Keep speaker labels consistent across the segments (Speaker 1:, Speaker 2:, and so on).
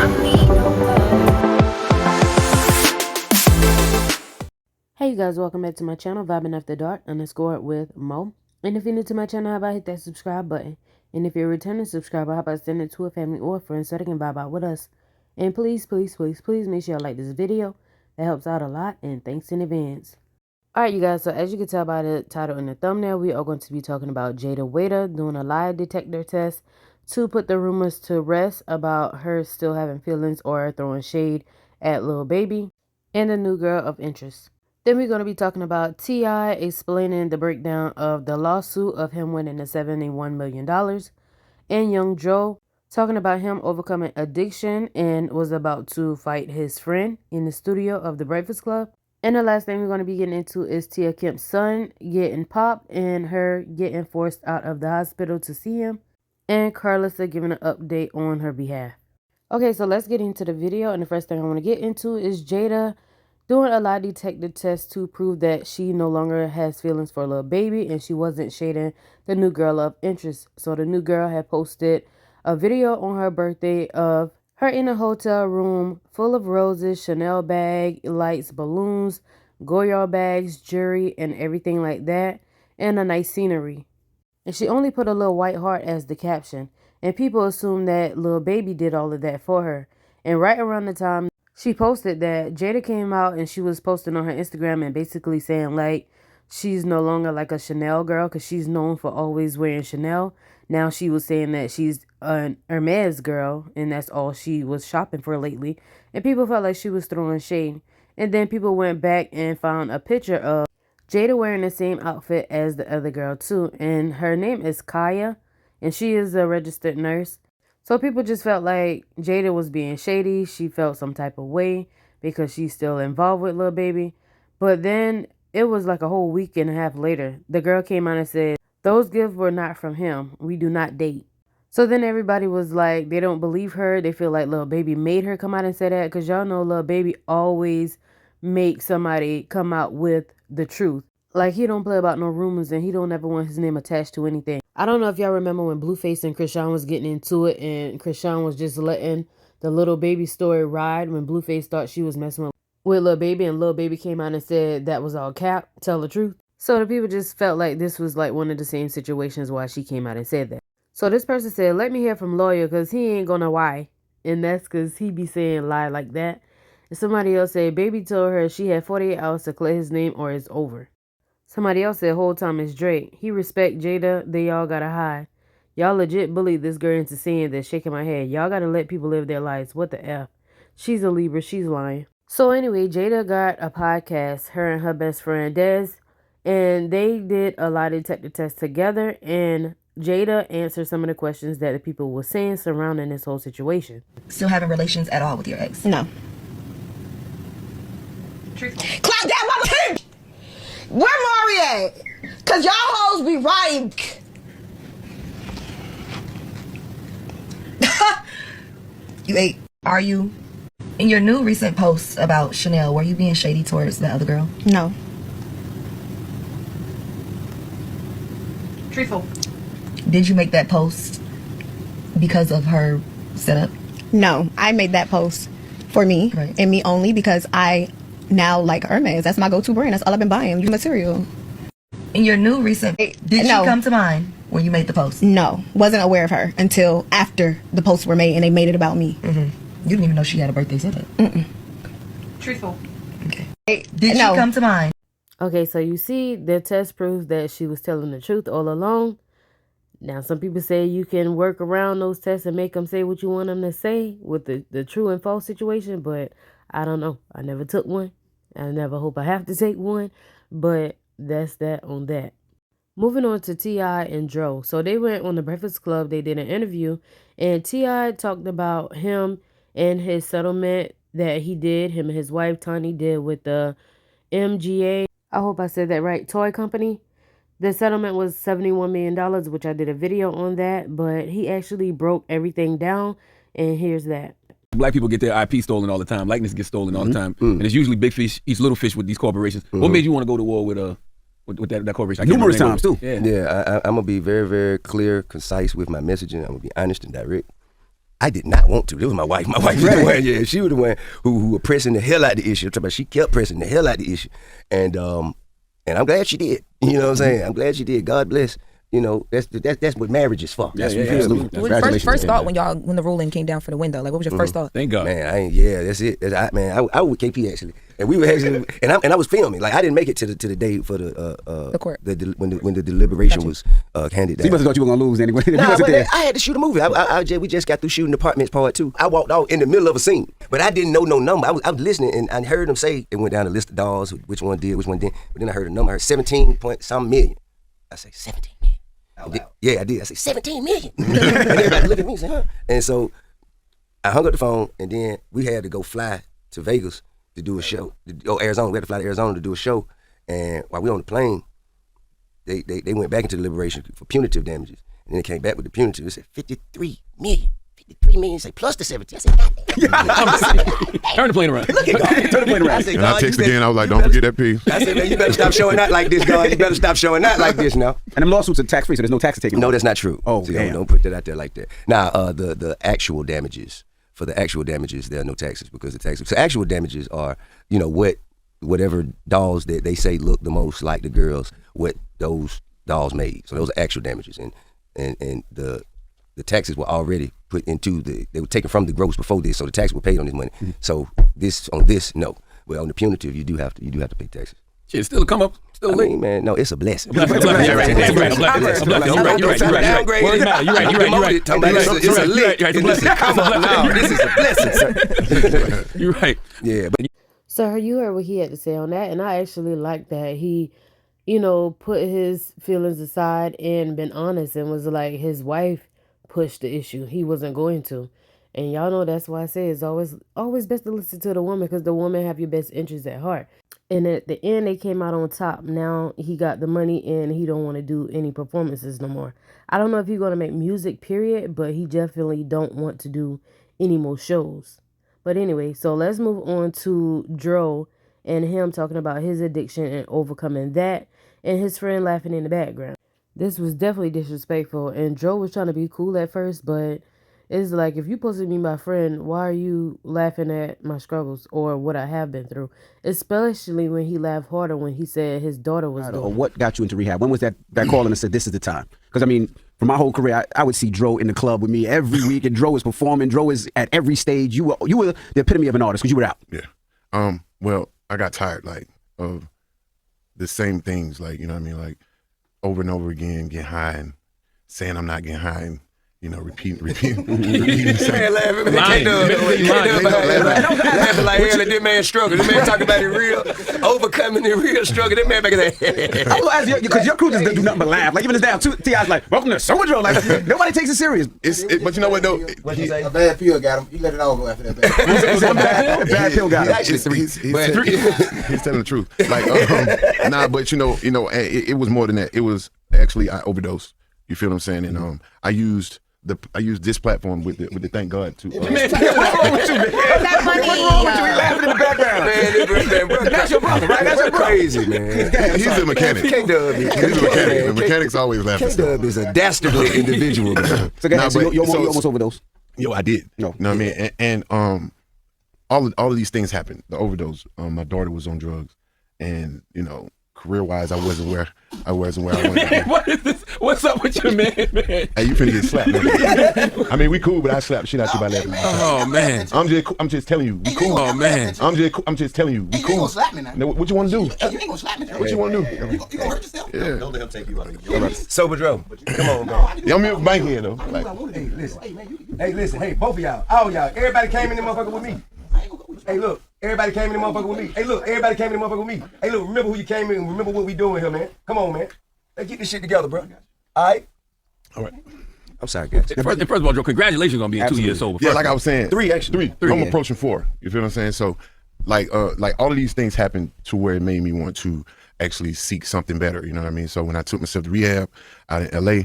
Speaker 1: Hey you guys, welcome back to my channel, Vibing After Dark _ with Mo. And if you're new to my channel, how about hit that subscribe button? And if you're a returning subscriber, how about send it to a family or friend so they can vibe out with us? And please, please, please, please make sure you like this video. That helps out a lot, and thanks in advance. Alright you guys, so as you can tell by the title and the thumbnail, we are going to be talking about Jayda doing a lie detector test to put the rumors to rest about her still having feelings or throwing shade at Lil Baby and the new girl of interest. Then we're going to be talking about T.I. explaining the breakdown of the lawsuit of him winning the $71 million. And Young Joe talking about him overcoming addiction and was about to fight his friend in the studio of The Breakfast Club. And the last thing we're going to be getting into is Tia Kemp's son getting popped and her getting forced out of the hospital to see him. And Carlissa giving an update on her behalf. Okay, so let's get into the video. And the first thing I want to get into is Jayda doing a lie detector test to prove that she no longer has feelings for Lil Baby and she wasn't shading the new girl of interest. So the new girl had posted a video on her birthday of her in a hotel room full of roses, Chanel bag, lights, balloons, Goyard bags, jewelry, and everything like that, and a nice scenery. And she only put a little white heart as the caption. And people assume that Lil Baby did all of that for her. And right around the time she posted that, Jayda came out and she was posting on her Instagram and basically saying like she's no longer like a Chanel girl because she's known for always wearing Chanel. Now she was saying that she's an Hermes girl and that's all she was shopping for lately. And people felt like she was throwing shade. And then people went back and found a picture of Jayda wearing the same outfit as the other girl too. And her name is Kaya and she is a registered nurse. So people just felt like Jayda was being shady. She felt some type of way because she's still involved with Lil Baby. But then it was like a whole week and a half later. The girl came out and said, those gifts were not from him. We do not date. So then everybody was like, they don't believe her. They feel like Lil Baby made her come out and say that. Because y'all know Lil Baby always makes somebody come out with the truth. Like, he don't play about no rumors and he don't ever want his name attached to anything. I don't know if y'all remember when Blueface and Chrisean was getting into it and Chrisean was just letting the Lil Baby story ride when Blueface thought she was messing with Lil Baby and Lil Baby came out and said that was all cap, tell the truth. So the people just felt like this was like one of the same situations why she came out and said that. So this person said, let me hear from lawyer because he ain't gonna lie. And that's because he be saying lie like that. And somebody else said, Baby told her she had 48 hours to clear his name or it's over. Somebody else said whole time it's Drake. He respect Jayda, they all gotta hide. Y'all legit bullied this girl into saying this, shaking my head. Y'all gotta let people live their lives. What the F? She's a Libra, she's lying. So anyway, Jayda got a podcast, her and her best friend Des, and they did a lie detector test together, and Jayda answered some of the questions that the people were saying surrounding this whole situation.
Speaker 2: Still having relations at all with your ex?
Speaker 3: No.
Speaker 2: Truthful. Clap that mother! Where Mari at? Cause y'all hoes be writing. You ate. Are you? In your new recent posts about Chanel, were you being shady towards the other girl?
Speaker 3: No.
Speaker 2: Truthful. Did you make that post because of her setup?
Speaker 3: No, I made that post for me and me only because I now like Hermes. That's my go-to brand. That's all I've been buying. Material.
Speaker 2: In your new recent, did she come to mind when you made the post?
Speaker 3: No, wasn't aware of her until after the posts were made and they made it about me.
Speaker 2: You didn't even know she had a birthday setup. Truthful. Okay. Did she come to mind?
Speaker 1: Okay, so you see, the test proves that she was telling the truth all along. Now, some people say you can work around those tests and make them say what you want them to say with the true and false situation, but I don't know. I never took one. I never hope I have to take one, but that's that on that. Moving on to T.I. and Dro. So they went on The Breakfast Club. They did an interview, and T.I. talked about him and his settlement that he did, him and his wife, Tani, did with the MGA. I hope I said that right. Toy company. The settlement was $71 million, which I did a video on that, but he actually broke everything down, and here's that.
Speaker 4: Black people get their IP stolen all the time. Likeness gets stolen all the time. And it's usually big fish eats little fish with these corporations. What made you want to go to war with that corporation?
Speaker 5: Numerous times too.
Speaker 6: Yeah, I'm gonna be very, very clear, concise with my messaging. I'm gonna be honest and direct.
Speaker 5: I did not want to. It was my wife. My wife was the one, yeah. She was the one who was pressing the hell out the issue. She kept pressing the hell out the issue. And I'm glad she did. You know what I'm saying? I'm glad she did. God bless. You know, that's what marriage is for.
Speaker 6: Absolutely. First thought when the ruling came down for the window, like what was your first thought?
Speaker 4: Thank God.
Speaker 5: Man, that's it. I was with KP actually, and we were actually, and I was filming. Like I didn't make it to the day for the
Speaker 6: court
Speaker 5: when the deliberation was handed down.
Speaker 7: So you must have thought you were gonna lose anyway.
Speaker 5: Nah, but I had to shoot a movie. We just got through shooting Apartments Part 2. I walked out in the middle of a scene, but I didn't know no number. I was listening, and I heard them say it went down the list of dolls, which one did, which one didn't. But then I heard a number. I heard 17 point some million. I say 17 million. Yeah, I did. I said 17 million. And everybody looked at me and said, huh? And so I hung up the phone, and then we had to go fly to Vegas to do a show. Arizona. We had to fly to Arizona to do a show. And while we were on the plane, they went back into deliberation for punitive damages. And then they came back with the punitive. They said 53 million. 53 million, say plus the 17. I said,
Speaker 4: turn the plane around.
Speaker 5: Look at God. Turn the plane around.
Speaker 8: And I text again, I was like, don't forget that piece.
Speaker 5: I said, man, you better stop showing out like this, God. You better stop showing out like this now.
Speaker 7: And them lawsuits are tax-free, so there's no taxes taken.
Speaker 5: No, that's not true.
Speaker 7: Oh,
Speaker 5: so
Speaker 7: damn.
Speaker 5: Don't put that out there like that. Now, the actual damages, for the actual damages, there are no taxes because the taxes. So actual damages are, you know, whatever dolls that they say look the most like the girls, what those dolls made. So those are actual damages. And the taxes were already put into they were taken from the gross before this, so the taxes were paid on this money. So on this, no. Well, on the punitive, you do have to pay taxes.
Speaker 4: Shit, it's still a come up, still
Speaker 5: I
Speaker 4: lit.
Speaker 5: mean, man, no, it's a blessing.
Speaker 4: You're right. You're right.
Speaker 5: It's a lick. Come on now, this is a blessing, sir.
Speaker 4: You're right.
Speaker 5: Yeah, but
Speaker 1: Sir, you heard what he had to say on that, and I actually like that he, put his feelings aside and been honest and was like his wife pushed the issue. He wasn't going to. And y'all know that's why I say it's always best to listen to the woman, because the woman have your best interests at heart. And at the end, they came out on top. Now he got the money and he don't want to do any performances no more. I don't know if he's going to make music, period, but he definitely don't want to do any more shows. But anyway, so let's move on to Dro and him talking about his addiction and overcoming that, and his friend laughing in the background. This was definitely disrespectful, and Dro was trying to be cool at first, but it's like, if you supposed to be my friend, why are you laughing at my struggles or what I have been through? Especially when he laughed harder when he said his daughter was doing.
Speaker 7: Or what got you into rehab? When was that call and said, this is the time? Because, I mean, for my whole career, I would see Dro in the club with me every week, and Dro was performing. Dro is at every stage. You were the epitome of an artist because you were out.
Speaker 8: Yeah. Well, I got tired, like, of the same things, like, you know what I mean? Like, over and over again, getting high and saying I'm not getting high and, repeating the same.
Speaker 5: Man, laughing like hell at this man's struggle. This man talking about it real, overcoming the real struggle. This man back there.
Speaker 7: I will ask you, because your crew just do nothing but laugh. Like, even his damn T.I.'s like, welcome to So Dro. Like, nobody takes it serious.
Speaker 8: But you know what, though?
Speaker 9: A bad pill got him. He let it all go after that bad
Speaker 7: bad pill got him.
Speaker 8: He's telling the truth. Like, but it was more than that. It was actually, I overdosed. You feel what I'm saying? And I used this platform with the thank God to.
Speaker 7: Man, what's wrong with you, man? What's wrong with you? He laughing in the background.
Speaker 5: Man, that's your brother, right? That's your crazy, man.
Speaker 8: He's a mechanic.
Speaker 5: K-Dub.
Speaker 8: He's a mechanic. The mechanics always laughing.
Speaker 5: K-Dub is a dastardly individual.
Speaker 7: So you almost overdosed.
Speaker 8: Yo, I did. No. You know what I mean? And all of these things happened. The overdose. My daughter was on drugs, and career-wise, I wasn't where I wanted to be.
Speaker 4: What is this? What's up with your man?
Speaker 8: Hey, you finna get slapped, man. I mean, we cool, but I slapped the shit out you by laughing.
Speaker 4: Oh man.
Speaker 8: I'm just telling you, we cool.
Speaker 4: Oh man.
Speaker 8: I'm just telling you, we cool.
Speaker 9: You ain't gonna slap me now.
Speaker 8: No, what you want to do?
Speaker 9: Hey, you ain't gonna slap me now.
Speaker 8: What you want to do?
Speaker 9: You gonna hurt yourself?
Speaker 8: Yeah.
Speaker 5: Don't let him take you out of the Sober Dro. Come on, bro.
Speaker 8: I'm here with Bank here though. Like,
Speaker 5: Hey, listen. Hey, both of y'all. All y'all. Everybody came in the motherfucker with me. Hey, look. Everybody came in the motherfucker with me. Hey, look. Everybody came in the motherfucker with me. Hey, look. Remember who you came in. Remember what we doing here, man. Come on, man. Let's get this shit together, bro. All right?
Speaker 8: all right.
Speaker 5: I'm sorry, guys.
Speaker 4: First of all, Joe, congratulations on being 2 years sober.
Speaker 8: Yeah, like I was saying.
Speaker 5: Three, actually.
Speaker 8: Three. I'm approaching 4. You feel what I'm saying? So, like all of these things happened to where it made me want to actually seek something better. You know what I mean? So when I took myself to rehab out in LA,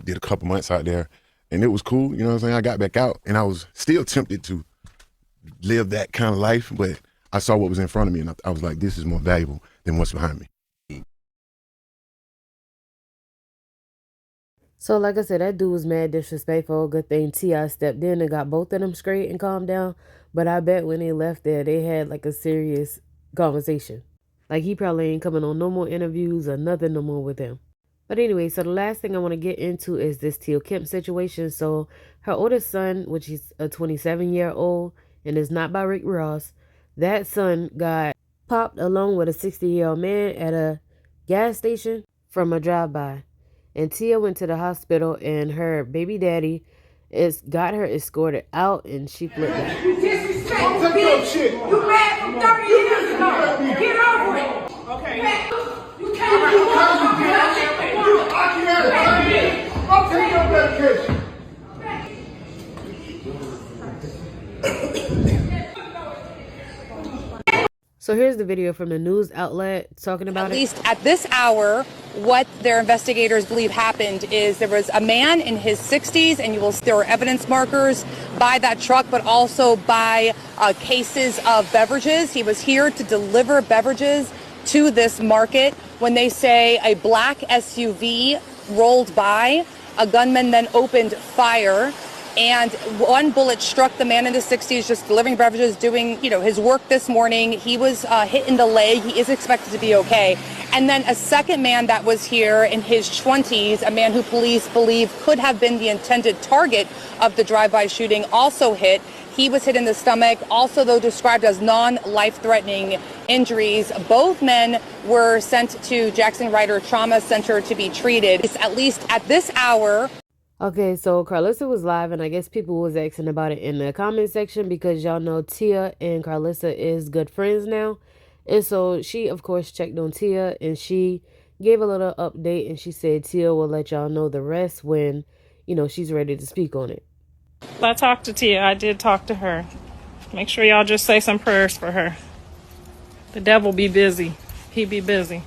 Speaker 8: did a couple months out there, and it was cool. You know what I'm saying? I got back out, and I was still tempted to live that kind of life, but I saw what was in front of me, and I was like, this is more valuable than what's behind me.
Speaker 1: So like I said, that dude was mad disrespectful. Good thing T.I. stepped in and got both of them straight and calmed down. But I bet when they left there, they had like a serious conversation. Like he probably ain't coming on no more interviews or nothing no more with him. But anyway, so the last thing I want to get into is this Tia Kemp situation. So her oldest son, which is a 27-year-old and is not by Rick Ross, that son got popped along with a 60-year-old man at a gas station from a drive-by. And Tia went to the hospital and her baby daddy got her escorted out and she flipped out.
Speaker 10: You disrespectful bitch! You mad from 30 years ago! Get over it! Okay. You can't do
Speaker 9: I'm taking your medication.
Speaker 1: So here's the video from the news outlet talking about it.
Speaker 11: At least at this hour, what their investigators believe happened is there was a man in his 60s, and there were evidence markers by that truck, but also by cases of beverages. He was here to deliver beverages to this market. When they say a black SUV rolled by, a gunman then opened fire. And one bullet struck the man in the 60s just delivering beverages, doing, his work this morning. He was hit in the leg. He is expected to be okay. And then a second man that was here in his 20s, a man who police believe could have been the intended target of the drive-by shooting, also hit. He was hit in the stomach, also, though, described as non-life-threatening injuries. Both men were sent to Jackson Ryder Trauma Center to be treated. At least at this hour.
Speaker 1: Okay, so Carlissa was live, and I guess people was asking about it in the comment section because y'all know Tia and Carlissa is good friends now. And so she, of course, checked on Tia, and she gave a little update, and she said Tia will let y'all know the rest when, she's ready to speak on it.
Speaker 12: I talked to Tia. I did talk to her. Make sure y'all just say some prayers for her. The devil be busy. He be busy.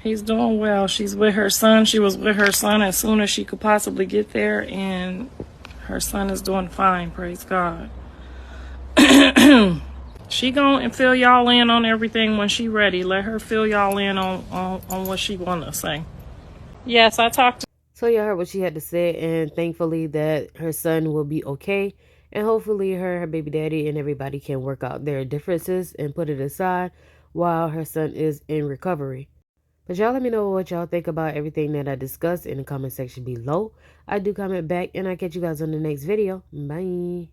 Speaker 12: He's doing well. She's with her son. She was with her son as soon as she could possibly get there, and her son is doing fine, praise God. She gonna fill y'all in on everything when she ready. Let her fill y'all in on what she wanna say. Yes, I talked to.
Speaker 1: So y'all heard what she had to say, and thankfully that her son will be okay, and hopefully her baby daddy and everybody can work out their differences and put it aside while her son is in recovery. But y'all let me know what y'all think about everything that I discussed in the comment section below. I do comment back, and I'll catch you guys on the next video. Bye.